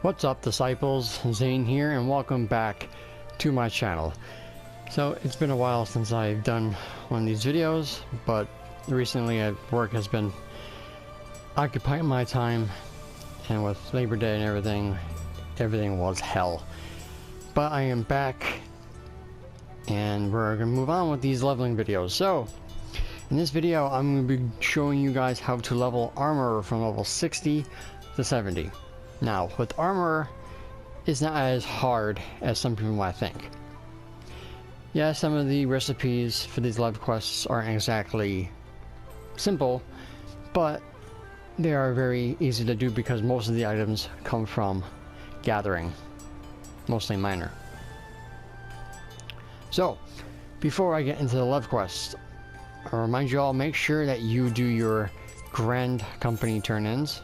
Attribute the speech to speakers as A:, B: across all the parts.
A: What's up, disciples? Zane here, and welcome back to my channel. So it's been a while since I've done one of these videos, but recently work has been occupying my time, and with Labor Day and everything was hell. But I am back, and we're gonna move on with these leveling videos. So in this video, I'm gonna be showing you guys how to level Armour from level 60 to 70. Now, with Armour, it's not as hard as some people might think. Yeah, some of the recipes for these level quests aren't exactly simple, but they are very easy to do because most of the items come from gathering, mostly minor. So, before I get into the level quests, I remind you all, make sure that you do your Grand Company turn-ins.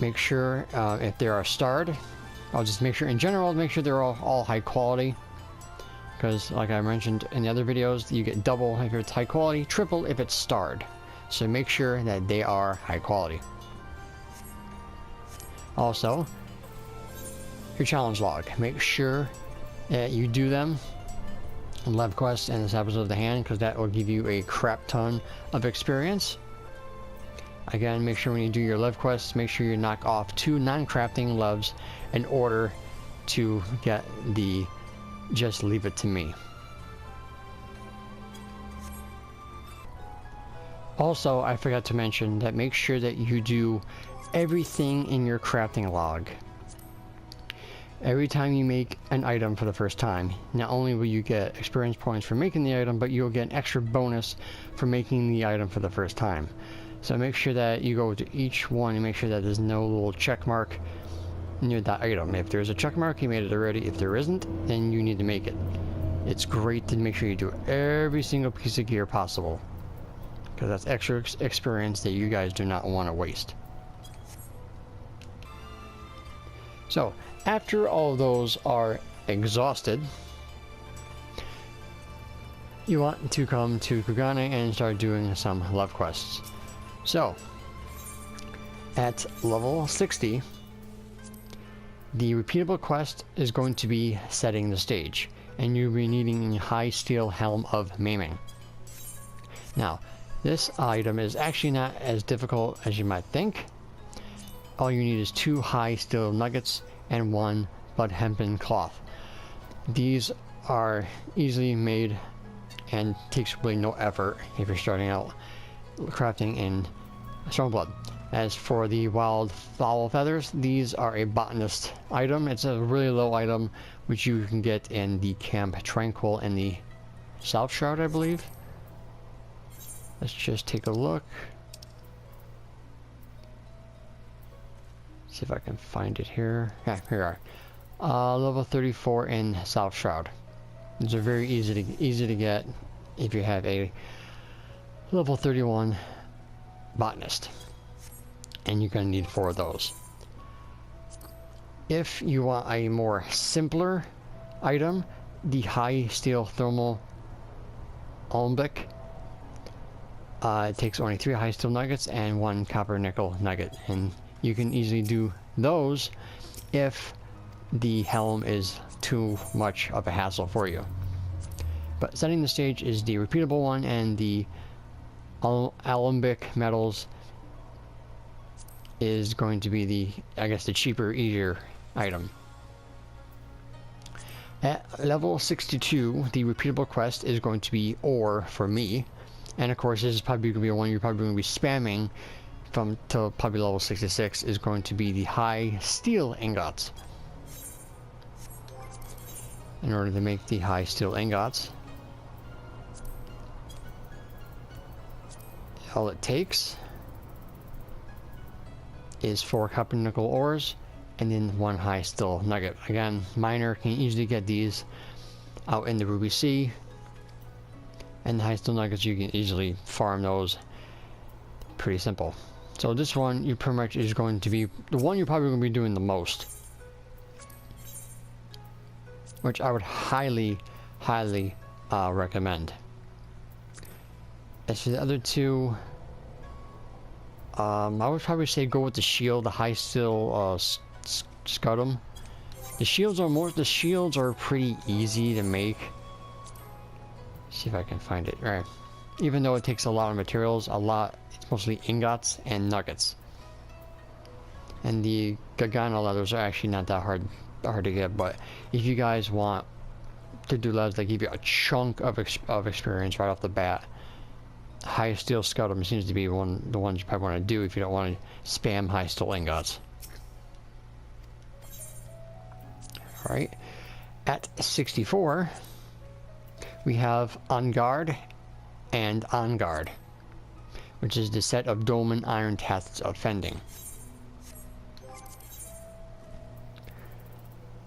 A: Make sure if they are starred, I'll just make sure in general, make sure they're all high quality, because like I mentioned in the other videos, you get double if it's high quality, triple if it's starred. So make sure that they are high quality. Also, your challenge log, make sure that you do them in level quests and this episode of the hand, because that will give you a crap ton of experience. Again, make sure when you do your lev quests, make sure you knock off 2 non-crafting levs in order to get the just leave it to me. Also, I forgot to mention that make sure that you do everything in your crafting log. Every time you make an item for the first time, not only will you get experience points for making the item, but you'll get an extra bonus for making the item for the first time. So make sure that you go to each one and make sure that there's no little check mark near that item. If there's a check mark, you made it already. If there isn't, then you need to make it. It's great to make sure you do every single piece of gear possible, because that's extra experience that you guys do not want to waste. So after all of those are exhausted, you want to come to Kugane and start doing some lev quests. So, at level 60, the repeatable quest is going to be setting the stage, and you'll be needing a high steel helm of maiming. Now, this item is actually not as difficult as you might think. All you need is 2 high steel nuggets and 1 blood hempen cloth. These are easily made and takes really no effort if you're starting out crafting in Stormblood. As for the wild fowl feathers, these are a botanist item. It's a really low item which you can get in the Camp Tranquil in the South Shroud, I believe. Let's just take a look. See if I can find it here. Yeah, here we are. Level 34 in South Shroud. These are very easy to get if you have a level 31 botanist, and you're going to need 4 of those. If you want a more simpler item, the high steel thermal alembic, it takes only 3 high steel nuggets and 1 copper nickel nugget, and you can easily do those if the helm is too much of a hassle for you. But setting the stage is the repeatable one, and the alembic metals is going to be the, I guess, the cheaper, easier item. At level 62, the repeatable quest is going to be ore for me, and of course this is probably going to be one you're probably going to be spamming from till probably level 66, is going to be the high steel ingots. In order to make the high steel ingots, all it takes is 4 copper nickel ores and then 1 high steel nugget. Again, miner can easily get these out in the Ruby Sea, and the high steel nuggets you can easily farm those. Pretty simple. So this one you pretty much is going to be the one you're probably going to be doing the most, which I would highly recommend. As for the other 2, I would probably say go with the shield, the high steel scudum. The shields are pretty easy to make. See if I can find it. Right. Even though it takes a lot of materials, it's mostly ingots and nuggets. And the Gargano leathers are actually not that hard to get, but if you guys want to do leathers, they give you a chunk of experience right off the bat. High steel scudum seems to be the ones you probably want to do if you don't want to spam high steel ingots. Alright, at 64 we have On Guard and On Guard, which is the set of dolmen iron tacits of fending.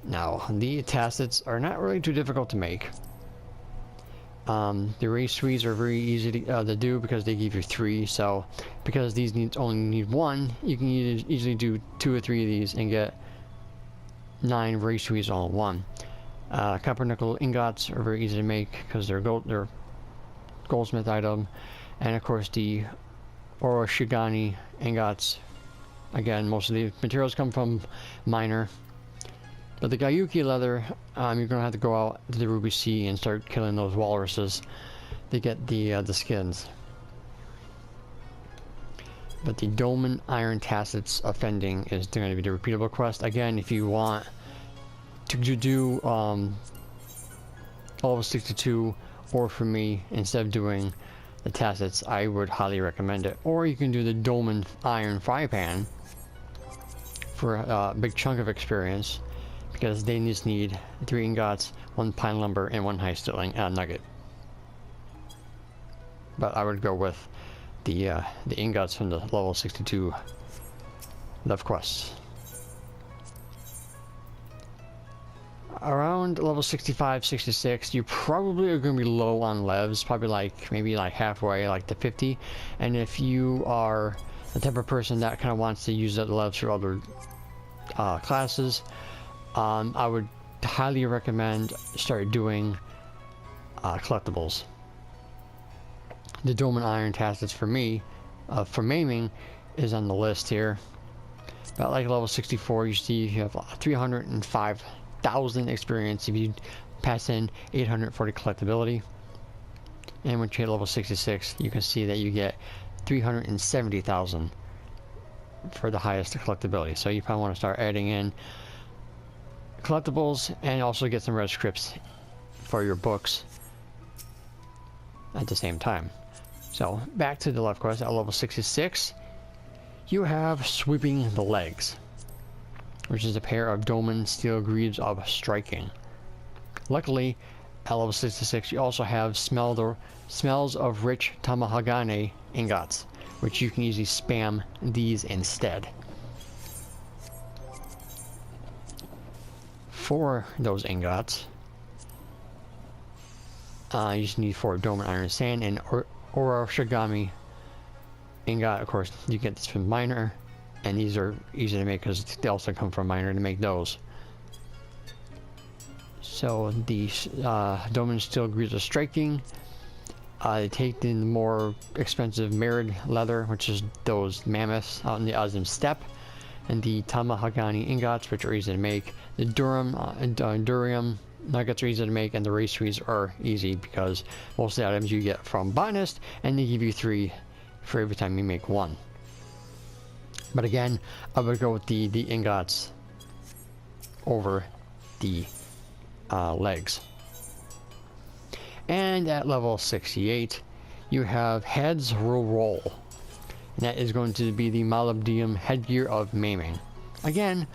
A: Now, the tacits are not really too difficult to make. The race suites are very easy to do because they give you 3, so because these only need 1, you can easily do 2 or 3 of these and get 9 race suites all in one. Copper nickel ingots are very easy to make because they're goldsmith item, and of course the Oroshigani ingots. Again, most of the materials come from miner. But the Gyuki leather, you're gonna have to go out to the Ruby Sea and start killing those walruses to get the skins. But the dolmen iron tacits offending is going to be the repeatable quest. Again, if you want to do level 62, or for me, instead of doing the tacits, I would highly recommend it. Or you can do the dolmen iron fry pan for a big chunk of experience, because they just need 3 ingots, 1 pine lumber, and 1 high steel nugget. But I would go with the ingots from the level 62 lev quests. Around level 65, 66, you probably are going to be low on levs, probably maybe halfway, like to 50. And if you are the type of person that kind of wants to use the levs for other classes, I would highly recommend start doing collectibles. The dolmen iron tacits for me, for maiming, is on the list here. About like level 64, you see you have 305,000 experience if you pass in 840 collectability. And when you hit level 66, you can see that you get 370,000 for the highest collectability. So you probably want to start adding in collectibles and also get some red scripts for your books at the same time. So back to the left quest. At level 66, you have Sweeping the Legs, which is a pair of dolmen steel greaves of striking. Luckily, at level 66, you also have Smells of Rich Tamahagane ingots, which you can easily spam these instead. For those ingots, you just need 4 dolmen iron sand and Oroshigami ingot. Of course, you get this from miner, and these are easy to make because they also come from miner to make those. So the dolmen steel greaves of striking, they take the more expensive mirrored leather, which is those mammoths out in the Azim steppe, and the Tamahagani ingots, which are easy to make. The Durium nuggets are easy to make, and the race suites are easy because most of the items you get from botanist, and they give you 3 for every time you make 1. But again, I would go with the ingots over the legs. And at level 68, you have Heads Will Roll. And that is going to be the molybdenum headgear of maiming. Again,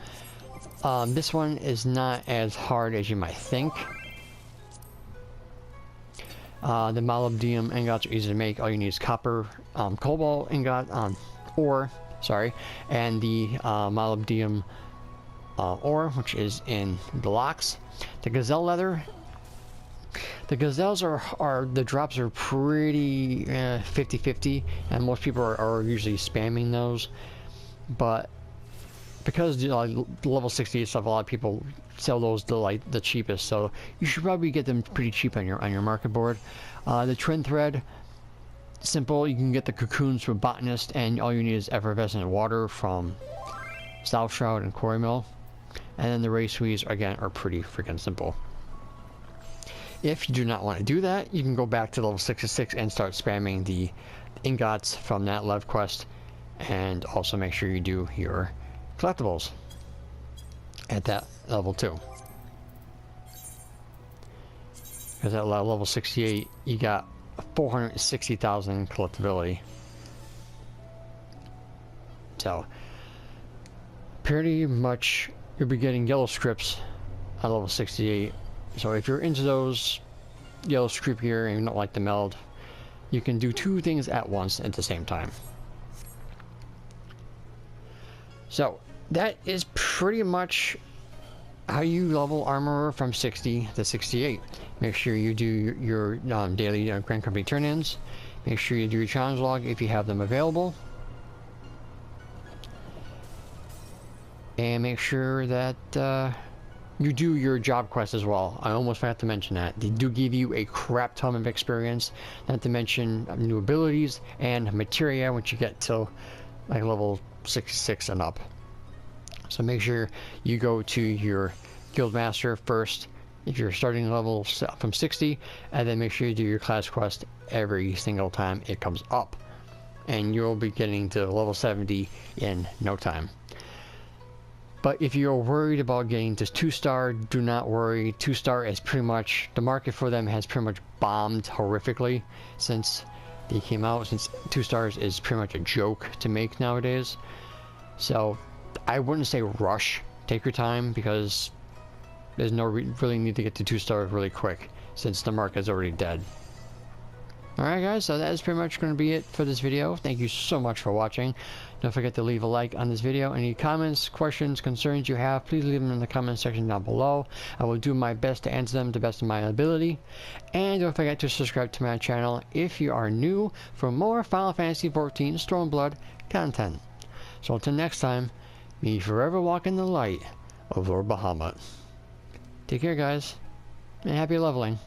A: this one is not as hard as you might think. The molybdenum ingots are easy to make. All you need is copper, cobalt ingot, ore, and the molybdenum ore, which is in the locks. The gazelle leather. The gazelles the drops are pretty 50-50, and most people are usually spamming those. But because the level 68 stuff, a lot of people sell those the cheapest, so you should probably get them pretty cheap on your market board. The twin thread, simple. You can get the cocoons from Botanist, and all you need is effervescent water from South Shroud and Quarry Mill. And then the raceweeds, again, are pretty freaking simple. If you do not want to do that, you can go back to level 66 and start spamming the ingots from that lev quest, and also make sure you do your collectibles at that level too. Because at level 68, you got 460,000 collectability. So, pretty much you'll be getting yellow scripts at level 68. So if you're into those yellow script gear and you don't like the meld, you can do two things at once at the same time. So that is pretty much how you level Armour from 60 to 68. Make sure you do your daily Grand Company turn-ins. Make sure you do your challenge log if you have them available. And make sure that you do your job quest as well. I almost forgot to mention that. They do give you a crap ton of experience, not to mention new abilities and materia, which you get till like level 66 and up. So make sure you go to your guild master first if you're starting level from 60, and then make sure you do your class quest every single time it comes up, and you'll be getting to level 70 in no time. But if you're worried about getting to 2-star, do not worry. 2-star is pretty much, the market for them has pretty much bombed horrifically since they came out, since 2 stars is pretty much a joke to make nowadays. So I wouldn't say rush, take your time, because there's no really need to get to 2 stars really quick since the market is already dead. Alright guys, so that is pretty much going to be it for this video. Thank you so much for watching. Don't forget to leave a like on this video. Any comments, questions, concerns you have, please leave them in the comment section down below. I will do my best to answer them to the best of my ability. And don't forget to subscribe to my channel if you are new for more Final Fantasy XIV Stormblood content. So until next time, may you forever walk in the light of Lord Bahamut. Take care guys, and happy leveling.